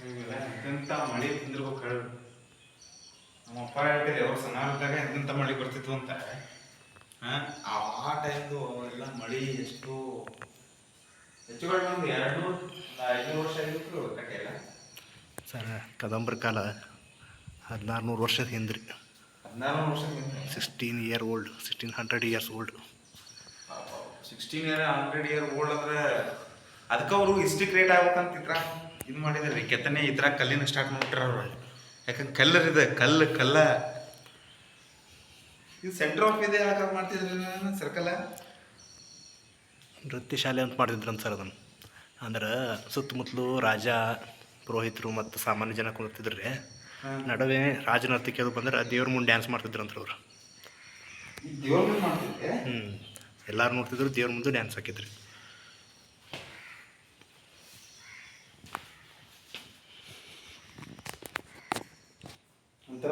ಎಂತೆಂಥ ಮಳೆ ಬಂದಿರ್ಬೇಕು ಹೇಳು. ನಮ್ಮ ಅಪ್ಪ ಹೇಳ್ತಿದ್ದೆ ಯಾವಾಗ ಸಣ್ಣದಾಗ ಎಂತೆಂಥ ಮಳೆ ಬರ್ತಿತ್ತು ಅಂತ. ಆ ಟೈಮ್ದು ಎಲ್ಲ ಮಳೆ ಎಷ್ಟು ಹೆಚ್ಚು ಕಡಿಮೆ ಒಂದು 200-500 ವರ್ಷ ಆಗಿತ್ತು ಕಟ್ಟೆ ಎಲ್ಲ. ಸರ್ ಕದಂಬರ ಕಾಲ 1600 ವರ್ಷದ ಹಿಂದ್ರಿ. 1600 ವರ್ಷ ಹಿಂದೆ 1600 years old. 1600 years old ಅಂದ್ರೆ ಅದಕ್ಕೆ ಅವರು ಹಿಸ್ಟ್ರಿ ಕ್ರಿಯೇಟ್ ಆಗ್ಬೇಕಂತಿದ್ರ ಇದು ಮಾಡಿದಾರೆ ರೀ. ಕೆತ್ತನೆ ಈ ಥರ ಕಲ್ಲಿನ ಸ್ಟಾರ್ಟ್ ಮಾಡ್ಬಿಟ್ರ ಅವ್ರು. ಯಾಕಂದ್ರೆ ಕಲ್ಲರಿದೆ ಕಲ್ಲ ಇದು ಸೆಂಟ್ರ್ ಆಫ್ ಇದೆ ಯಾಕೆ ಮಾಡ್ತಿದ್ರಿ ಸರ್ಕಲ್ ನೃತ್ಯ ಶಾಲೆ ಅಂತ ಮಾಡಿದ್ರಂತ ಸರ್ ಅದನ್ನು. ಅಂದ್ರೆ ಸುತ್ತಮುತ್ತಲು ರಾಜ ಪುರೋಹಿತರು ಮತ್ತು ಸಾಮಾನ್ಯ ಜನ ಕುಳಿತಿದ್ರು ರೀ. ನಡುವೆ ರಾಜ ನರ್ತಕಿ ಅದು ಬಂದ್ರೆ ದೇವ್ರ ಮುಂದೆ ಡ್ಯಾನ್ಸ್ ಮಾಡ್ತಿದ್ರಂತ ಅವ್ರು. ದೇವ್ರ ಮುಂದೆ ಮಾಡ್ತಿದ್ದೆ. ಎಲ್ಲರೂ ನೋಡ್ತಿದ್ರು, ದೇವ್ರ ಮುಂದೆ ಡ್ಯಾನ್ಸ್ ಹಾಕಿದ್ರಿ. ಒಂಥರ